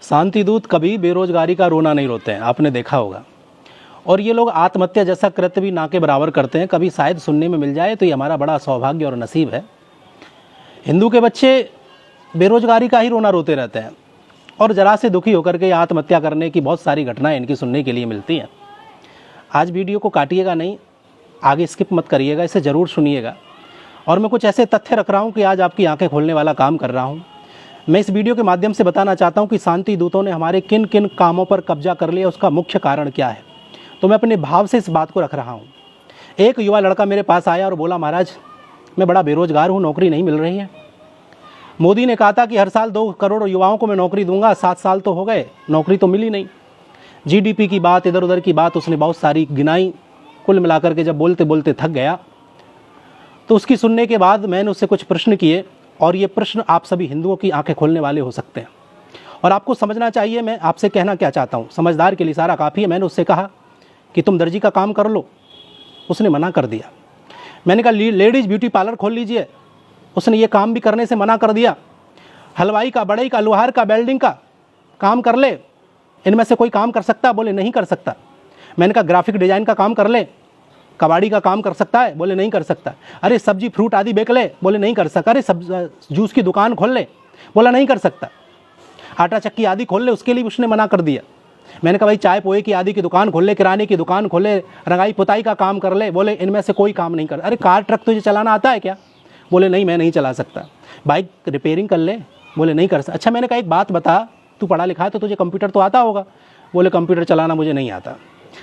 शांति दूत कभी बेरोजगारी का रोना नहीं रोते हैं, आपने देखा होगा। और ये लोग आत्महत्या जैसा कृत्य भी ना के बराबर करते हैं। कभी शायद सुनने में मिल जाए तो ये हमारा बड़ा सौभाग्य और नसीब है। हिंदू के बच्चे बेरोजगारी का ही रोना रोते रहते हैं और ज़रा से दुखी होकर के आत्महत्या करने की बहुत सारी घटनाएं इनकी सुनने के लिए मिलती हैं। आज वीडियो को काटिएगा नहीं, आगे स्किप मत करिएगा, इसे ज़रूर सुनिएगा। और मैं कुछ ऐसे तथ्य रख रहा हूँ कि आज आपकी आंखें खोलने वाला काम कर रहा हूँ। मैं इस वीडियो के माध्यम से बताना चाहता हूँ कि शांति दूतों ने हमारे किन किन कामों पर कब्जा कर लिया, उसका मुख्य कारण क्या है। तो मैं अपने भाव से इस बात को रख रहा हूँ। एक युवा लड़का मेरे पास आया और बोला, महाराज मैं बड़ा बेरोजगार हूँ, नौकरी नहीं मिल रही है। मोदी ने कहा था कि हर साल 2 करोड़ युवाओं को मैं नौकरी दूंगा, 7 साल तो हो गए, नौकरी तो मिली नहीं। जीडीपी की बात, इधर उधर की बात उसने बहुत सारी गिनाई। कुल मिलाकर के जब बोलते बोलते थक गया तो उसकी सुनने के बाद मैंने उससे कुछ प्रश्न किए, और ये प्रश्न आप सभी हिंदुओं की आंखें खोलने वाले हो सकते हैं। और आपको समझना चाहिए मैं आपसे कहना क्या चाहता हूँ। समझदार के लिए सारा काफ़ी है। मैंने उससे कहा कि तुम दर्जी का काम कर लो, उसने मना कर दिया। मैंने कहा लेडीज़ ब्यूटी पार्लर खोल लीजिए, उसने ये काम भी करने से मना कर दिया। हलवाई का, बढ़ई का, लोहार का, वेल्डिंग का काम कर ले, इनमें से कोई काम कर सकता? बोले नहीं कर सकता। मैंने कहा ग्राफिक डिज़ाइन का काम कर ले, कबाड़ी का काम कर सकता है? बोले नहीं कर सकता। अरे सब्जी फ्रूट आदि बेच ले? बोले नहीं कर सकता। अरे जूस की दुकान खोल ले? बोला नहीं कर सकता। आटा चक्की आदि खोल ले, उसके लिए उसने मना कर दिया। मैंने कहा भाई चाय पोए की आदि की दुकान खोल ले, किराने की दुकान खोल ले, रंगाई पुताई का काम कर ले। बोले इनमें से कोई काम नहीं कर। अरे कार ट्रक तुझे चलाना आता है क्या? बोले नहीं मैं नहीं चला सकता। बाइक रिपेयरिंग कर ले? बोले नहीं कर सकता। अच्छा मैंने कहा एक बात बता, तू पढ़ा लिखा है तो तुझे कंप्यूटर तो आता होगा? बोले कंप्यूटर चलाना मुझे नहीं आता।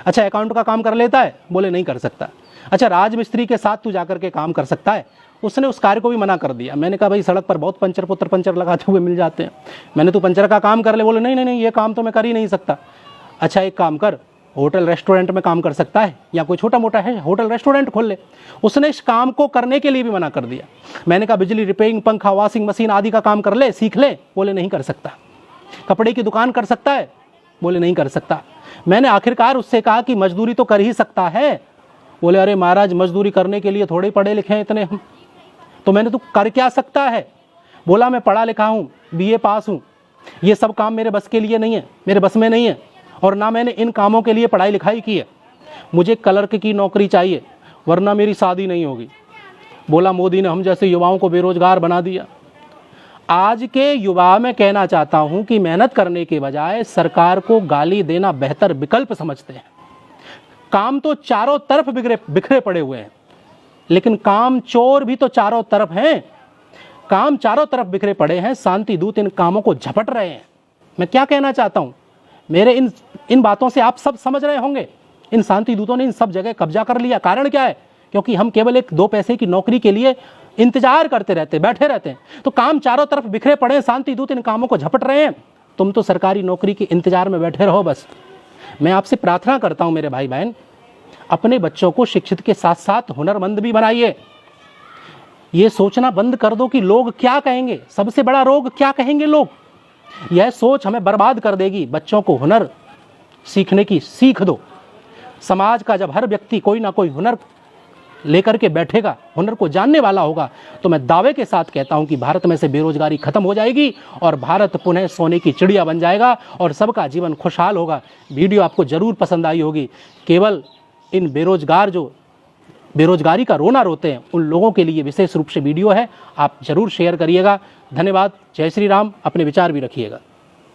अच्छा अकाउंट का काम कर लेता है? बोले नहीं कर सकता। अच्छा राजमिस्त्री के साथ तू जाकर के काम कर सकता है? उसने उस कार्य को भी मना कर दिया। मैंने कहा भाई सड़क पर बहुत पंचर लगाते हुए मिल जाते हैं, मैंने तू पंचर का काम कर ले? बोले नहीं नहीं नहीं, ये काम तो मैं कर ही नहीं सकता। अच्छा एक काम कर, होटल रेस्टोरेंट में काम कर सकता है, या कोई छोटा मोटा है होटल रेस्टोरेंट खोल ले। उसने इस काम को करने के लिए भी मना कर दिया। मैंने कहा बिजली रिपेयरिंग, पंखा, वॉशिंग मशीन आदि का काम कर ले, सीख ले? बोले नहीं कर सकता। कपड़े की दुकान कर सकता है? बोले नहीं कर सकता। मैंने आखिरकार उससे कहा कि मजदूरी तो कर ही सकता है? बोले अरे महाराज मजदूरी करने के लिए थोड़े पढ़े लिखे हैं इतने हम। तो मैंने तो कर क्या सकता है? बोला मैं पढ़ा लिखा हूँ, बीए पास हूँ, ये सब काम मेरे बस के लिए नहीं है, मेरे बस में नहीं है, और ना मैंने इन कामों के लिए पढ़ाई लिखाई की है। मुझे क्लर्क की नौकरी चाहिए वरना मेरी शादी नहीं होगी। बोला मोदी ने हम जैसे युवाओं को बेरोजगार बना दिया। आज के युवा में कहना चाहता हूं कि मेहनत करने के बजाय सरकार को गाली देना बेहतर विकल्प समझते हैं। काम तो चारों तरफ बिखरे पड़े हुए हैं, लेकिन काम चोर भी तो चारों तरफ हैं। काम चारों तरफ बिखरे पड़े हैं, शांति दूत इन कामों को झपट रहे हैं। मैं क्या कहना चाहता हूं, मेरे इन बातों से आप सब समझ रहे होंगे। इन शांति दूतों ने इन सब जगह कब्जा कर लिया। कारण क्या है? क्योंकि हम केवल 1-2 पैसे की नौकरी के लिए इंतजार करते रहते, बैठे रहते हैं। तो काम चारों तरफ बिखरे पड़े हैं, शांति दूत इन कामों को झपट रहे हैं। तुम तो सरकारी नौकरी के इंतजार में बैठे रहो बस। मैं आपसे प्रार्थना करता हूं मेरे भाई बहन, अपने बच्चों को शिक्षित के साथ साथ हुनरमंद भी बनाइए। ये सोचना बंद कर दो कि लोग क्या कहेंगे, सबसे बड़ा रोग क्या कहेंगे लोग, यह सोच हमें बर्बाद कर देगी। बच्चों को हुनर सीखने की सीख दो। समाज का जब हर व्यक्ति कोई ना कोई हुनर लेकर के बैठेगा, हुनर को जानने वाला होगा, तो मैं दावे के साथ कहता हूं कि भारत में से बेरोजगारी खत्म हो जाएगी और भारत पुनः सोने की चिड़िया बन जाएगा और सबका जीवन खुशहाल होगा। वीडियो आपको जरूर पसंद आई होगी। केवल इन बेरोजगारी का रोना रोते हैं उन लोगों के लिए विशेष रूप से वीडियो है, आप जरूर शेयर करिएगा। धन्यवाद। जय श्री राम। अपने विचार भी रखिएगा।